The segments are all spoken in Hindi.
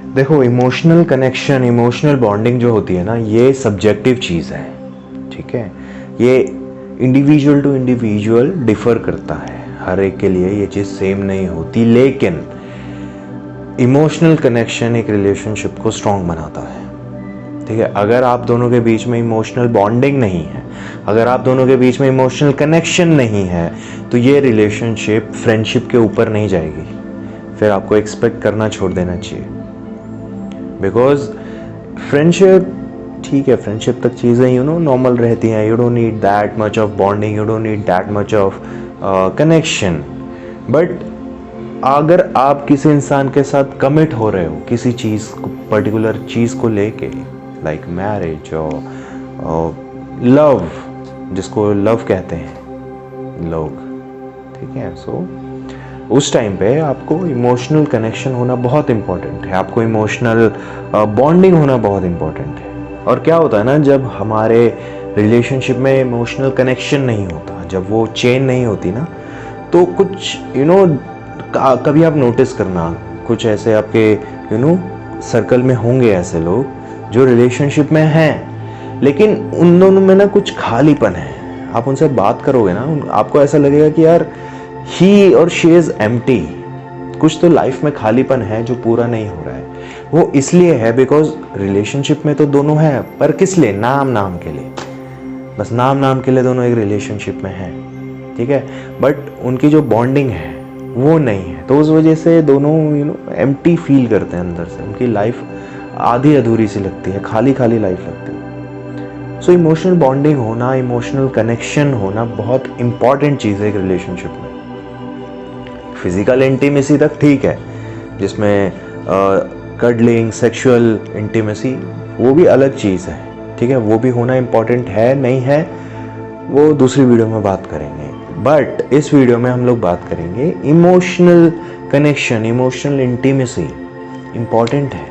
देखो, इमोशनल कनेक्शन, इमोशनल बॉन्डिंग जो होती है ना, ये सब्जेक्टिव चीज़ है, ठीक है। ये इंडिविजुअल टू इंडिविजुअल डिफर करता है, हर एक के लिए ये चीज़ सेम नहीं होती, लेकिन इमोशनल कनेक्शन एक रिलेशनशिप को स्ट्रॉन्ग बनाता है, ठीक है। अगर आप दोनों के बीच में इमोशनल बॉन्डिंग नहीं है, अगर आप दोनों के बीच में इमोशनल कनेक्शन नहीं है, तो ये रिलेशनशिप फ्रेंडशिप के ऊपर नहीं जाएगी, फिर आपको एक्सपेक्ट करना छोड़ देना चाहिए। बिकॉज फ्रेंडशिप, ठीक है, फ्रेंडशिप तक चीज़ें नॉर्मल रहती हैं, you don't need that much of bonding, you don't need that much of connection. But अगर आप किसी इंसान के साथ कमिट हो रहे हो किसी चीज़ को, पर्टिकुलर चीज़ को लेके, लाइक मैरिज और लव, जिसको लव कहते हैं लोग, ठीक है। सो उस टाइम पे आपको इमोशनल कनेक्शन होना बहुत इम्पॉर्टेंट है, आपको इमोशनल बॉन्डिंग होना बहुत इम्पॉर्टेंट है। और क्या होता है ना, जब हमारे रिलेशनशिप में इमोशनल कनेक्शन नहीं होता, जब वो चेन नहीं होती ना, तो कुछ कभी आप नोटिस करना, कुछ ऐसे आपके सर्कल में होंगे ऐसे लोग जो रिलेशनशिप में हैं, लेकिन उन दोनों में ना कुछ खालीपन है। आप उनसे बात करोगे ना, आपको ऐसा लगेगा कि यार ही और शी इज एम्प्टी, कुछ तो लाइफ में खालीपन है जो पूरा नहीं हो रहा है। वो इसलिए है बिकॉज रिलेशनशिप में तो दोनों हैं, पर किस लिए? नाम के लिए, बस नाम के लिए दोनों एक रिलेशनशिप में हैं, ठीक है। बट उनकी जो बॉन्डिंग है वो नहीं है, तो उस वजह से दोनों एम्प्टी फील करते हैं अंदर से, उनकी लाइफ आधी अधूरी सी लगती है, खाली लाइफ लगती है। सो इमोशनल बॉन्डिंग होना, इमोशनल कनेक्शन होना बहुत इंपॉर्टेंट चीज़ है एक रिलेशनशिप में। फिजिकल इंटीमेसी तक ठीक है, जिसमें कडलिंग, सेक्सुअल इंटीमेसी, वो भी अलग चीज़ है, ठीक है, वो भी होना इम्पॉर्टेंट है, नहीं है वो दूसरी वीडियो में बात करेंगे। बट इस वीडियो में हम लोग बात करेंगे emotional connection, emotional intimacy important है।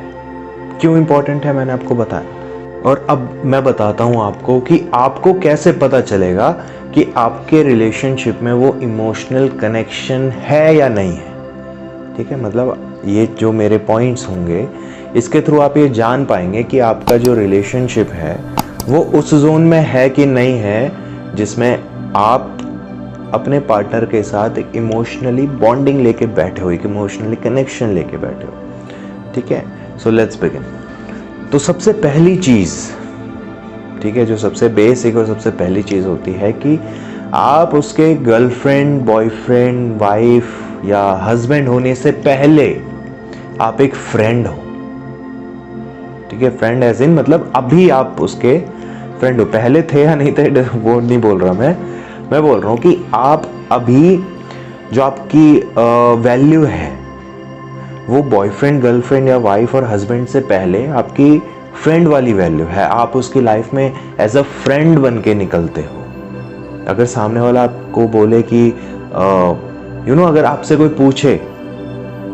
क्यों इम्पॉर्टेंट है मैंने आपको बताया, और अब मैं बताता हूँ आपको कि आपको कैसे पता चलेगा कि आपके रिलेशनशिप में वो इमोशनल कनेक्शन है या नहीं है, ठीक है। मतलब ये जो मेरे पॉइंट्स होंगे, इसके थ्रू आप ये जान पाएंगे कि आपका जो रिलेशनशिप है वो उस जोन में है कि नहीं है जिसमें आप अपने पार्टनर के साथ एक इमोशनली बॉन्डिंग लेके बैठे हो, एक इमोशनली कनेक्शन लेके बैठे हो, ठीक है। So let's begin. तो सबसे पहली चीज़, ठीक है, जो सबसे बेसिक और सबसे पहली चीज़ होती है कि आप उसके गर्लफ्रेंड, बॉयफ्रेंड, वाइफ या हस्बैंड होने से पहले आप एक फ्रेंड हो, ठीक है। फ्रेंड एज इन मतलब अभी आप उसके फ्रेंड हो, पहले थे या नहीं थे वो नहीं बोल रहा मैं बोल रहा हूँ कि आप अभी जो आपकी वैल्यू है वो बॉयफ्रेंड, गर्लफ्रेंड या वाइफ और हस्बैंड से पहले आपकी फ्रेंड वाली वैल्यू है। आप उसकी लाइफ में एज अ फ्रेंड बन के निकलते हो। अगर सामने वाला आपको बोले कि अगर आपसे कोई पूछे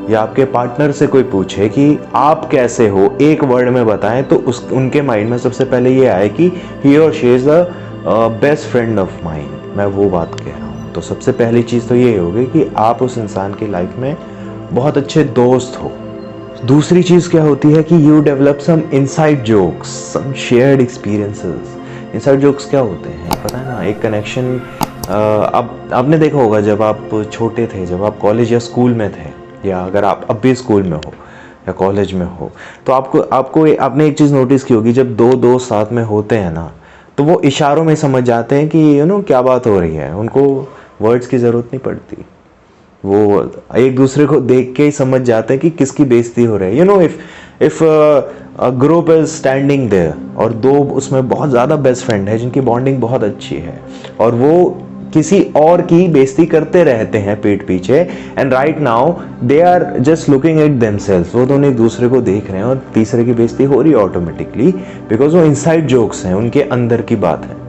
या आपके पार्टनर से कोई पूछे कि आप कैसे हो, एक वर्ड में बताएं, तो उनके माइंड में सबसे पहले ये आए कि ही और she is the best friend of mind. मैं वो बात कह रहा हूँ। तो सबसे पहली चीज़ तो ये होगी कि आप उस इंसान की लाइफ में बहुत अच्छे दोस्त हो। दूसरी चीज़ क्या होती है कि you develop some inside jokes, some shared experiences. Inside jokes क्या होते हैं पता है ना, एक कनेक्शन। अब आपने देखा होगा जब आप छोटे थे, जब आप कॉलेज या स्कूल में थे, या अगर आप अब भी स्कूल में हो या कॉलेज में हो, तो आपने एक चीज़ नोटिस की होगी, जब दो दोस्त साथ में होते हैं ना, तो वो इशारों में समझ जाते हैं कि क्या बात हो रही है, उनको वर्ड्स की ज़रूरत नहीं पड़ती, वो एक दूसरे को देख के ही समझ जाते हैं कि किसकी बेइज्जती हो रही है। If a group is standing there और दो उसमें बहुत ज़्यादा बेस्ट फ्रेंड है जिनकी बॉन्डिंग बहुत अच्छी है, और वो किसी और की बेइज्जती करते रहते हैं पीठ पीछे, and right now they are just looking at themselves, वो दोनों एक दूसरे को देख रहे हैं और तीसरे की बेइज्जती हो रही है ऑटोमेटिकली, बिकॉज वो इनसाइड जोक्स हैं, उनके अंदर की बात है।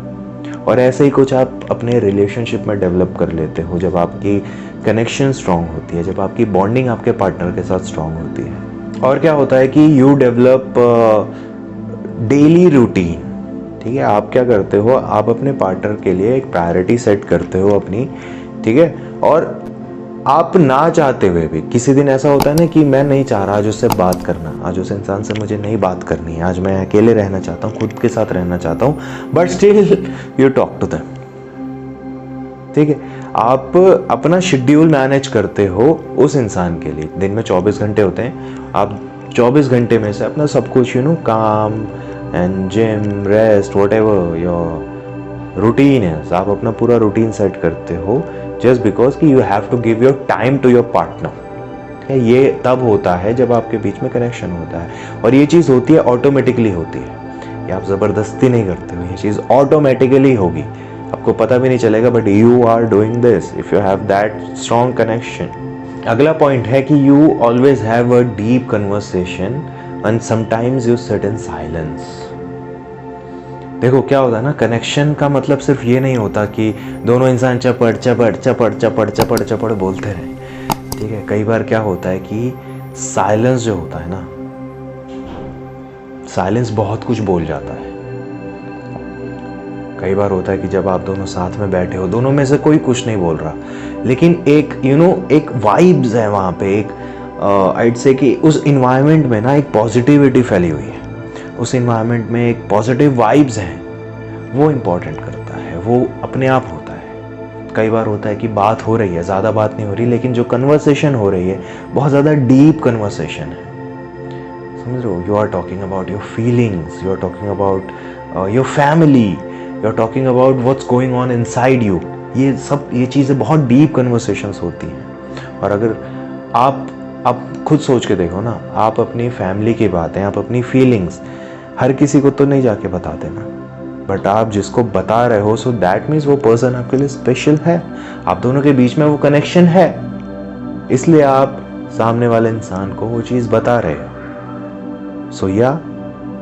और ऐसे ही कुछ आप अपने रिलेशनशिप में डेवलप कर लेते हो जब आपकी कनेक्शन स्ट्रांग होती है, जब आपकी बॉन्डिंग आपके पार्टनर के साथ स्ट्रांग होती है। और क्या होता है कि यू डेवलप डेली रूटीन, ठीक है। आप क्या करते हो, आप अपने पार्टनर के लिए एक प्रायोरिटी सेट करते हो अपनी, ठीक है। और आप ना चाहते हुए भी किसी दिन ऐसा होता है ना कि मैं नहीं चाह रहा आज उससे बात करना, आज उस इंसान से मुझे नहीं बात करनी है, आज मैं अकेले रहना चाहता हूँ, खुद के साथ रहना चाहता हूँ, but still you talk to them. ठीक है, आप अपना शेड्यूल मैनेज करते हो उस इंसान के लिए। दिन में 24 घंटे होते हैं, आप 24 घंटे में से अपना सब कुछ काम and gym rest whatever your routine है, आप अपना पूरा रूटीन सेट करते हो जस्ट बिकॉज कि you have to give your time to your partner. ये तब होता है जब आपके बीच में कनेक्शन होता है, और ये चीज़ होती है ऑटोमेटिकली होती है, ये आप ज़बरदस्ती नहीं करते हो, ये चीज़ ऑटोमेटिकली होगी, आपको पता भी नहीं चलेगा, but you are doing this if you have that strong connection. अगला पॉइंट है कि you always have a deep conversation and sometimes you sit in silence. देखो क्या होता है ना, कनेक्शन का मतलब सिर्फ ये नहीं होता कि दोनों इंसान चपड़ चपड़ चपड़ चपड़ चपड़ चपड़ बोलते रहे। ठीक है, कई बार क्या होता है कि साइलेंस जो होता है ना, साइलेंस बहुत कुछ बोल जाता है। कई बार होता है कि जब आप दोनों साथ में बैठे हो, दोनों में से कोई कुछ नहीं बोल रहा, लेकिन एक एक वाइब्स है वहाँ पे, एक आइड से कि उस इन्वायरमेंट में ना एक पॉजिटिविटी फैली हुई है, उस इन्वायरमेंट में एक पॉजिटिव वाइब्स हैं, वो इम्पोर्टेंट करता है, वो अपने आप होता है। कई बार होता है कि बात हो रही है, ज़्यादा बात नहीं हो रही, लेकिन जो कन्वर्सेशन हो रही है बहुत ज़्यादा डीप कन्वर्सेशन है, समझ रहे हो, you are talking about your feelings, you are talking about your family, you are talking about what's going on inside you. ये चीज़ें बहुत डीप कन्वर्सेशंस होती हैं। और अगर आप खुद सोच के देखो ना, आप अपनी फैमिली की बातें, आप अपनी फीलिंग्स हर किसी को तो नहीं जाके बताते ना, बट आप जिसको बता रहे हो, सो दैट मीन्स वो पर्सन आपके लिए स्पेशल है, आप दोनों के बीच में वो कनेक्शन है, इसलिए आप सामने वाले इंसान को वो चीज़ बता रहे हो। सो या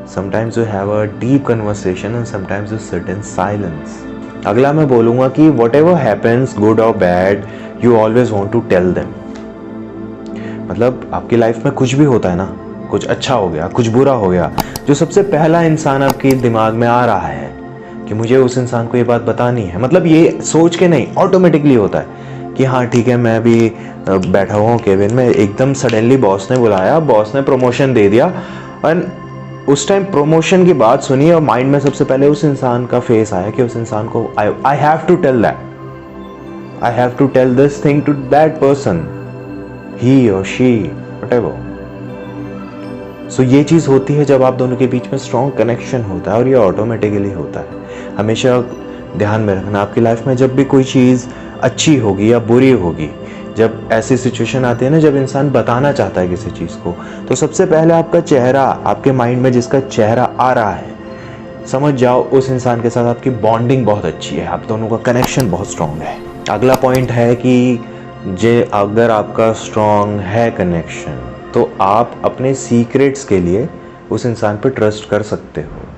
sometimes you have a deep conversation and sometimes you sit in silence. अगला मैं बोलूँगा कि whatever happens good or bad you always want to tell them. मतलब आपकी लाइफ में कुछ भी होता है ना, कुछ अच्छा हो गया, कुछ बुरा हो गया, जो सबसे पहला इंसान आपके दिमाग में आ रहा है कि मुझे उस इंसान को ये बात बतानी है, मतलब ये सोच के नहीं, ऑटोमेटिकली होता है कि हाँ ठीक है, मैं भी बैठा हुआ हूँ केबिन में, एकदम सडनली बॉस ने बुलाया, बॉस ने प्रमोशन दे दिया, और उस टाइम प्रमोशन की बात सुनी और माइंड में सबसे पहले उस इंसान का फेस आया कि उस इंसान को I have to tell that, I have to tell this thing to that person, he और शी व्हाटएवर। सो ये चीज़ होती है जब आप दोनों के बीच में स्ट्रॉन्ग कनेक्शन होता है, और ये ऑटोमेटिकली होता है। हमेशा ध्यान में रखना, आपकी लाइफ में जब भी कोई चीज़ अच्छी होगी या बुरी होगी, जब ऐसी सिचुएशन आती है ना, जब इंसान बताना चाहता है किसी चीज़ को, तो सबसे पहले आपका चेहरा, आपके माइंड में जिसका चेहरा आ रहा है, समझ जाओ उस इंसान के साथ आपकी बॉन्डिंग बहुत अच्छी है, आप दोनों का कनेक्शन बहुत स्ट्रॉन्ग है। अगला पॉइंट है कि अगर आपका स्ट्रॉन्ग है कनेक्शन, तो आप अपने सीक्रेट्स के लिए उस इंसान पर ट्रस्ट कर सकते हो।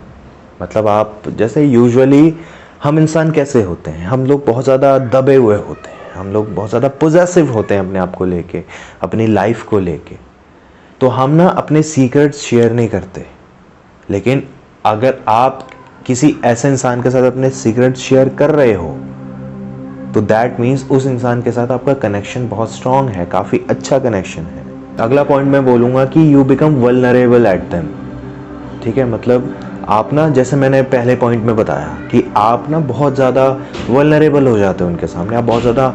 मतलब आप जैसे यूजुअली हम इंसान कैसे होते हैं, हम लोग बहुत ज़्यादा दबे हुए होते हैं, हम लोग बहुत ज़्यादा पॉजेसिव होते हैं अपने आप को लेके, अपनी लाइफ को लेके, तो हम ना अपने सीक्रेट्स शेयर नहीं करते। लेकिन अगर आप किसी ऐसे इंसान के साथ अपने सीक्रेट्स शेयर कर रहे हो, तो दैट मीन्स उस इंसान के साथ आपका कनेक्शन बहुत स्ट्रॉन्ग है, काफ़ी अच्छा कनेक्शन है। अगला पॉइंट मैं बोलूँगा कि you become vulnerable at them. ठीक है, मतलब आप ना, जैसे मैंने पहले पॉइंट में बताया कि आप ना बहुत ज़्यादा वल्नरेबल हो जाते हो उनके सामने, आप बहुत ज़्यादा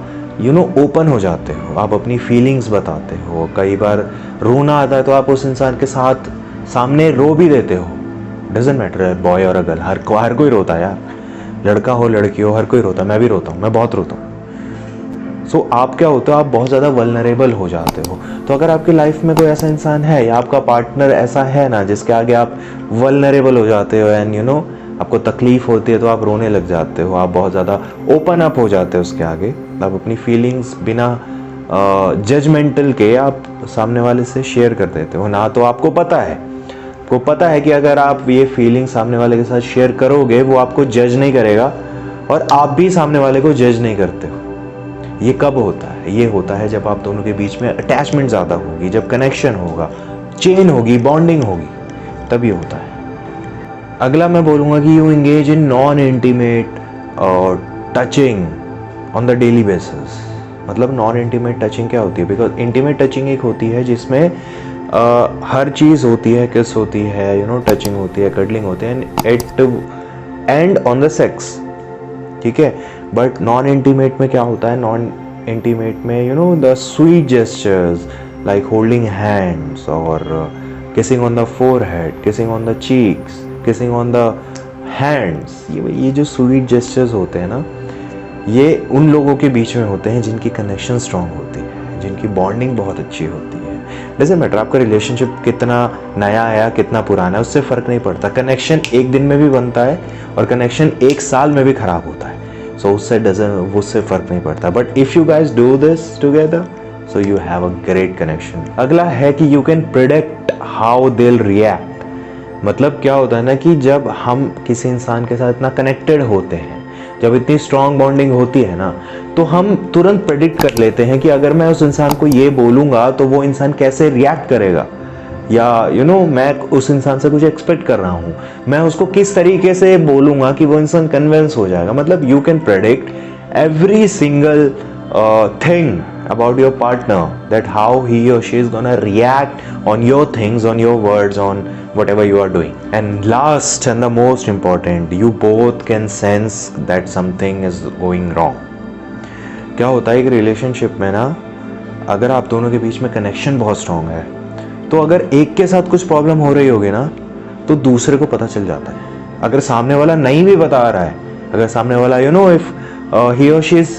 ओपन हो जाते हो, आप अपनी फीलिंग्स बताते हो। कई बार रोना आता है तो आप उस इंसान के साथ सामने रो भी देते हो, डजेंट मैटर बॉय और गर्ल, हर कोई रोता है यार, लड़का हो लड़की हो, हर कोई रोता है, मैं भी रोता हूँ, मैं बहुत रोता हूँ। सो आप क्या होता है, आप बहुत ज़्यादा वल्नरेबल हो जाते हो। तो अगर आपकी लाइफ में कोई ऐसा इंसान है या आपका पार्टनर ऐसा है ना, जिसके आगे आप वल्नरेबल हो जाते हो एंड आपको तकलीफ होती है, तो आप रोने लग जाते हो, आप बहुत ज़्यादा ओपन अप हो जाते हो उसके आगे, आप अपनी फीलिंग्स बिना जजमेंटल के आप सामने वाले से शेयर कर देते हो ना। तो आपको पता है कि अगर आप ये फीलिंग सामने वाले के साथ शेयर करोगे, वो आपको जज नहीं करेगा और आप भी सामने वाले को जज नहीं करते हो। ये कब होता है? ये होता है जब आप दोनों के बीच में अटैचमेंट ज़्यादा होगी, जब कनेक्शन होगा, चेन होगी, बॉन्डिंग होगी, तभी होता है। अगला मैं बोलूँगा कि you engage in non intimate और touching on the daily basis. मतलब नॉन इंटीमेट टचिंग क्या होती है? बिकॉज इंटीमेट टचिंग एक होती है जिसमें हर चीज़ होती है, किस होती है, यू नो, टचिंग होती है, कडलिंग होती है, एंड ऑन द सेक्स, ठीक है। बट नॉन इंटीमेट में क्या होता है? नॉन इंटीमेट में you know the sweet gestures like holding hands और kissing on the forehead, kissing on the cheeks, kissing on the hands, ये जो स्वीट जेस्चर्स होते हैं ना, ये उन लोगों के बीच में होते हैं जिनकी कनेक्शन स्ट्रांग होती है, जिनकी बॉन्डिंग बहुत अच्छी होती है। डजंट मैटर आपका रिलेशनशिप कितना नया है या कितना पुराना है, उससे फ़र्क नहीं पड़ता। कनेक्शन एक दिन में भी बनता है और कनेक्शन एक साल में भी ख़राब होता है, सो उससे फ़र्क नहीं पड़ता। But if you guys do this together, so you have a great connection. अगला है कि you can predict how they will react. मतलब क्या होता है ना कि जब हम किसी इंसान के साथ इतना कनेक्टेड होते हैं, जब इतनी स्ट्रॉन्ग बॉन्डिंग होती है ना, तो हम तुरंत प्रेडिक्ट कर लेते हैं कि अगर मैं उस इंसान को ये बोलूँगा तो वो इंसान कैसे रिएक्ट करेगा, या यू नो मैं उस इंसान से कुछ एक्सपेक्ट कर रहा हूँ, मैं उसको किस तरीके से बोलूँगा कि वो इंसान कन्विंस हो जाएगा। मतलब you can predict every single thing about your partner, that how he or she is gonna react on your things, on your words, on whatever you are doing. And last and the most important, you both can sense that something is going wrong. क्या होता है एक रिलेशनशिप में ना, अगर आप दोनों के बीच में कनेक्शन बहुत स्ट्रांग है, तो अगर एक के साथ कुछ प्रॉब्लम हो रही होगी ना, तो दूसरे को पता चल जाता है। अगर सामने वाला नहीं भी बता रहा है, अगर सामने वाला you know if he or she is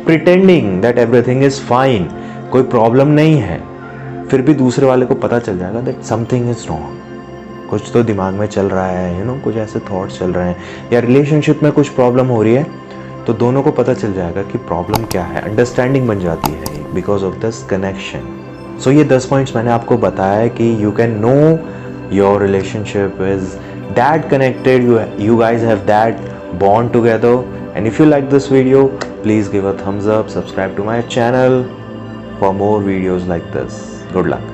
pretending that everything is fine, कोई प्रॉब्लम नहीं है, फिर भी दूसरे वाले को पता चल जाएगा that something is wrong, कुछ तो दिमाग में चल रहा है, यू नो, कुछ ऐसे थॉट्स चल रहे हैं, या रिलेशनशिप में कुछ प्रॉब्लम हो रही है, तो दोनों को पता चल जाएगा कि प्रॉब्लम क्या है, अंडरस्टैंडिंग बन जाती है बिकॉज ऑफ दिस कनेक्शन। सो ये 10 पॉइंट्स मैंने आपको बताया है कि you can know your relationship is that connected, you guys have that bond together. And if you like this video, please give a thumbs up, subscribe to my channel for more videos like this. Good luck.